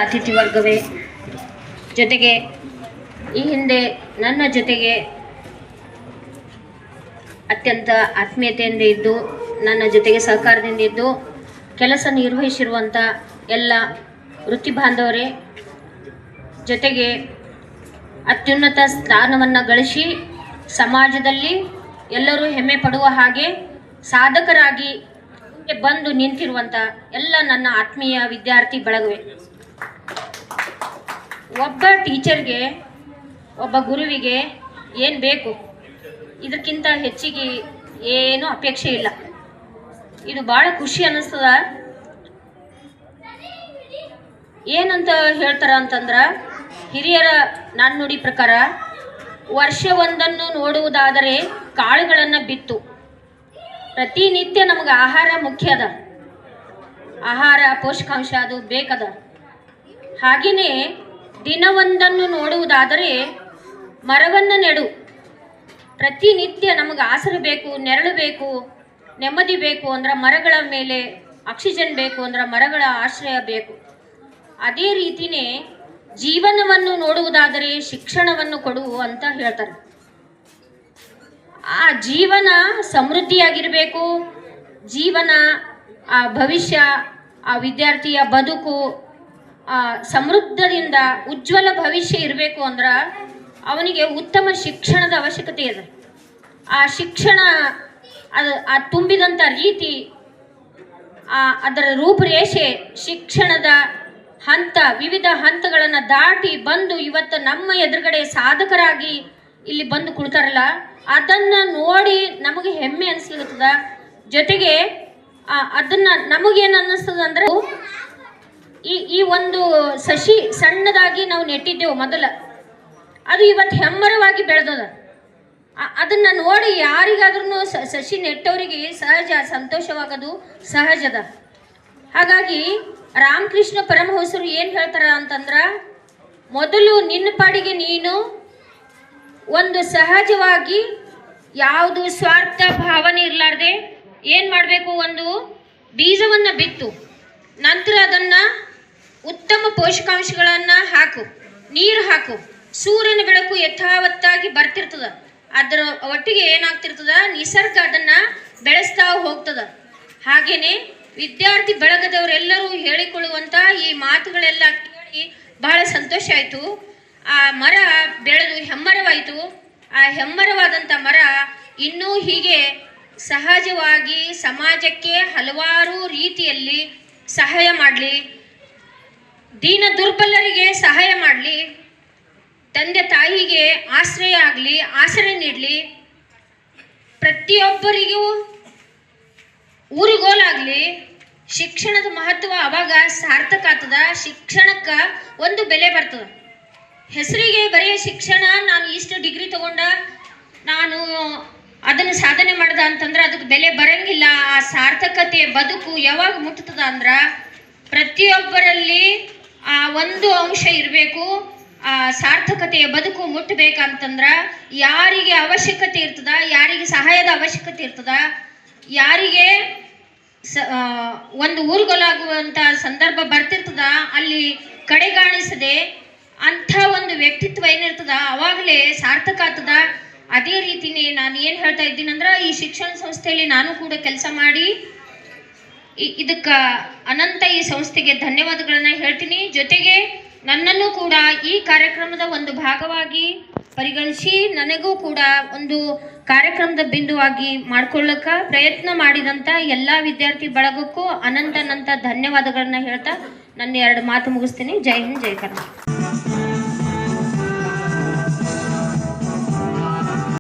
ಅತಿಥಿ ವರ್ಗವೇ, ಜೊತೆಗೆ ಈ ಹಿಂದೆ ನನ್ನ ಜೊತೆಗೆ ಅತ್ಯಂತ ಆತ್ಮೀಯತೆಯಿಂದ ಇದ್ದು ನನ್ನ ಜೊತೆಗೆ ಸಹಕಾರದಿಂದ ಇದ್ದು ಕೆಲಸ ನಿರ್ವಹಿಸಿರುವಂಥ ಎಲ್ಲ ವೃತ್ತಿ ಬಾಂಧವರೇ, ಜೊತೆಗೆ ಅತ್ಯುನ್ನತ ಸ್ಥಾನವನ್ನು ಗಳಿಸಿ ಸಮಾಜದಲ್ಲಿ ಎಲ್ಲರೂ ಹೆಮ್ಮೆ ಪಡುವ ಹಾಗೆ ಸಾಧಕರಾಗಿ ಬಂದು ನಿಂತಿರುವಂಥ ಎಲ್ಲ ನನ್ನ ಆತ್ಮೀಯ ವಿದ್ಯಾರ್ಥಿ ಬಳಗವೇ, ಒಬ್ಬ ಟೀಚರ್ಗೆ ಒಬ್ಬ ಗುರುವಿಗೆ ಏನು ಬೇಕು, ಇದಕ್ಕಿಂತ ಹೆಚ್ಚಿಗೆ ಏನು ಅಪೇಕ್ಷೆ ಇಲ್ಲ. ಇದು ಭಾಳ ಖುಷಿ ಅನ್ನಿಸ್ತದ. ಏನಂತ ಹೇಳ್ತಾರ ಅಂತಂದ್ರೆ, ಹಿರಿಯರ ನಾಣ್ಣುಡಿ ಪ್ರಕಾರ ವರ್ಷವೊಂದನ್ನು ನೋಡುವುದಾದರೆ ಕಾಳುಗಳನ್ನು ಬಿತ್ತು. ಪ್ರತಿನಿತ್ಯ ನಮಗೆ ಆಹಾರ ಮುಖ್ಯ ಅದ, ಆಹಾರ ಪೋಷಕಾಂಶ ಅದು ಬೇಕದ. ಹಾಗೆಯೇ ದಿನವೊಂದನ್ನು ನೋಡುವುದಾದರೆ ಮರವನ್ನು ನೆಡು. ಪ್ರತಿನಿತ್ಯ ನಮಗೆ ಆಸರೆ ಬೇಕು, ನೆರಳು ಬೇಕು, ನೆಮ್ಮದಿ ಬೇಕು ಅಂದ್ರೆ ಮರಗಳ ಮೇಲೆ ಆಕ್ಸಿಜನ್ ಬೇಕು ಅಂದ್ರೆ ಮರಗಳ ಆಶ್ರಯ ಬೇಕು. ಅದೇ ರೀತಿಯೇ ಜೀವನವನ್ನು ನೋಡುವುದಾದರೆ ಶಿಕ್ಷಣವನ್ನು ಕೊಡು ಅಂತ ಹೇಳ್ತಾರೆ. ಆ ಜೀವನ ಸಮೃದ್ಧಿಯಾಗಿರಬೇಕು, ಜೀವನ ಆ ಭವಿಷ್ಯ ಆ ವಿದ್ಯಾರ್ಥಿಯ ಬದುಕು ಸಮೃದ್ಧದಿಂದ ಉಜ್ವಲ ಭವಿಷ್ಯ ಇರಬೇಕು ಅಂದ್ರೆ ಅವನಿಗೆ ಉತ್ತಮ ಶಿಕ್ಷಣದ ಅವಶ್ಯಕತೆ ಇದೆ. ಆ ಶಿಕ್ಷಣ ಆ ತುಂಬಿದಂಥ ರೀತಿ, ಅದರ ರೂಪುರೇಷೆ, ಶಿಕ್ಷಣದ ಹಂತ, ವಿವಿಧ ಹಂತಗಳನ್ನು ದಾಟಿ ಬಂದು ಇವತ್ತು ನಮ್ಮ ಎದುರುಗಡೆ ಸಾಧಕರಾಗಿ ಇಲ್ಲಿ ಬಂದು ಕುಳಿತಾರಲ್ಲ, ಅದನ್ನು ನೋಡಿ ನಮಗೆ ಹೆಮ್ಮೆ ಅನಿಸ್ಲಿಕ್ಕದ. ಜೊತೆಗೆ ಅದನ್ನು ನಮಗೇನು ಅನ್ನಿಸ್ತದ ಅಂದ್ರೆ, ಈ ಒಂದು ಸಸಿ ಸಣ್ಣದಾಗಿ ನಾವು ನೆಟ್ಟಿದ್ದೆವು ಮೊದಲ, ಅದು ಇವತ್ತು ಹೆಮ್ಮರವಾಗಿ ಬೆಳೆದದ. ಅದನ್ನು ನೋಡಿ ಯಾರಿಗಾದ್ರೂ ಸಸಿ ನೆಟ್ಟವರಿಗೆ ಸಹಜ ಸಂತೋಷವಾಗೋದು ಸಹಜದ. ಹಾಗಾಗಿ ರಾಮಕೃಷ್ಣ ಪರಮಹಂಸರು ಏನು ಹೇಳ್ತಾರ ಅಂತಂದ್ರೆ, ಮೊದಲು ನಿನ್ನ ಪಾಡಿಗೆ ನೀನು ಒಂದು ಸಹಜವಾಗಿ ಯಾವುದು ಸ್ವಾರ್ಥ ಭಾವನೆ ಇರಲಾರ್ದೆ ಏನು ಮಾಡಬೇಕು, ಒಂದು ಬೀಜವನ್ನು ಬಿತ್ತು, ನಂತರ ಅದನ್ನು ಉತ್ತಮ ಪೋಷಕಾಂಶಗಳನ್ನು ಹಾಕು, ನೀರು ಹಾಕು. ಸೂರ್ಯನ ಬೆಳಕು ಯಥಾವತ್ತಾಗಿ ಬರ್ತಿರ್ತದ, ಅದರ ಒಟ್ಟಿಗೆ ಏನಾಗ್ತಿರ್ತದ, ನಿಸರ್ಗ ಅದನ್ನು ಬೆಳೆಸ್ತಾ ಹೋಗ್ತದ. ಹಾಗೇನೆ ವಿದ್ಯಾರ್ಥಿ ಬಳಗದವರೆಲ್ಲರೂ ಹೇಳಿಕೊಳ್ಳುವಂಥ ಈ ಮಾತುಗಳೆಲ್ಲ ಕೇಳಿ ಬಹಳ ಸಂತೋಷ ಆಯಿತು. ಆ ಮರ ಬೆಳೆದು ಹೆಮ್ಮರವಾಯಿತು. ಆ ಹೆಮ್ಮರವಾದಂಥ ಮರ ಇನ್ನೂ ಹೀಗೆ ಸಹಜವಾಗಿ ಸಮಾಜಕ್ಕೆ ಹಲವಾರು ರೀತಿಯಲ್ಲಿ ಸಹಾಯ ಮಾಡಲಿ, ದೀನ ದುರ್ಬಲರಿಗೆ ಸಹಾಯ ಮಾಡಲಿ, ತಂದೆ ತಾಯಿಗೆ ಆಶ್ರಯ ಆಗಲಿ, ಆಸರೆ ನೀಡಲಿ, ಪ್ರತಿಯೊಬ್ಬರಿಗೂ ಊರುಗೋಲಾಗಲಿ. ಶಿಕ್ಷಣದ ಮಹತ್ವ ಅವಾಗ ಸಾರ್ಥಕ ಆಗ್ತದ. ಶಿಕ್ಷಣಕ್ಕೆ ಒಂದು ಬೆಲೆ ಬರ್ತದೆ. ಹೆಸರಿಗೆ ಬರೀ ಶಿಕ್ಷಣ, ನಾನು ಇಷ್ಟು ಡಿಗ್ರಿ ತಗೊಂಡ, ನಾನು ಅದನ್ನು ಸಾಧನೆ ಮಾಡ್ದ ಅಂತಂದ್ರೆ ಅದಕ್ಕೆ ಬೆಲೆ ಬರಂಗಿಲ್ಲ. ಆ ಸಾರ್ಥಕತೆ ಬದುಕು ಯಾವಾಗ ಮುಟ್ತದ ಅಂದ್ರೆ, ಪ್ರತಿಯೊಬ್ಬರಲ್ಲಿ ಆ ಒಂದು ಅಂಶ ಇರಬೇಕು. ಆ ಸಾರ್ಥಕತೆಯ ಬದುಕು ಮುಟ್ಟಬೇಕಂತಂದ್ರೆ ಯಾರಿಗೆ ಅವಶ್ಯಕತೆ ಇರ್ತದ, ಯಾರಿಗೆ ಸಹಾಯದ ಅವಶ್ಯಕತೆ ಇರ್ತದ, ಯಾರಿಗೆ ಒಂದು ಊರುಗೊಲಾಗುವಂಥ ಸಂದರ್ಭ ಬರ್ತಿರ್ತದ, ಅಲ್ಲಿ ಕಡೆಗಾಣಿಸದೆ ಅಂಥ ಒಂದು ವ್ಯಕ್ತಿತ್ವ ಏನಿರ್ತದ, ಅವಾಗಲೇ ಸಾರ್ಥಕ ಆಗ್ತದ. ಅದೇ ರೀತಿನೇ ನಾನು ಏನು ಹೇಳ್ತಾ ಇದ್ದೀನಂದ್ರೆ, ಈ ಶಿಕ್ಷಣ ಸಂಸ್ಥೆಯಲ್ಲಿ ನಾನು ಕೂಡ ಕೆಲಸ ಮಾಡಿ ಇದಕ್ಕೆ ಅನಂತ ಈ ಸಂಸ್ಥೆಗೆ ಧನ್ಯವಾದಗಳನ್ನು ಹೇಳ್ತೀನಿ. ಜೊತೆಗೆ ನನ್ನನ್ನು ಕೂಡ ಈ ಕಾರ್ಯಕ್ರಮದ ಒಂದು ಭಾಗವಾಗಿ ಪರಿಗಣಿಸಿ ನನಗೂ ಕೂಡ ಒಂದು ಕಾರ್ಯಕ್ರಮದ ಬಿಂದುವಾಗಿ ಮಾಡ್ಕೊಳ್ಳೋಕೆ ಪ್ರಯತ್ನ ಮಾಡಿದಂಥ ಎಲ್ಲ ವಿದ್ಯಾರ್ಥಿ ಬಳಗಕ್ಕೂ ಅನಂತ ಧನ್ಯವಾದಗಳನ್ನ ಹೇಳ್ತಾ ನನ್ನ 2 ಮಾತು ಮುಗಿಸ್ತೀನಿ. ಜೈ ಹಿಂದ್, ಜೈ ಕರ್ನಾಟಕ.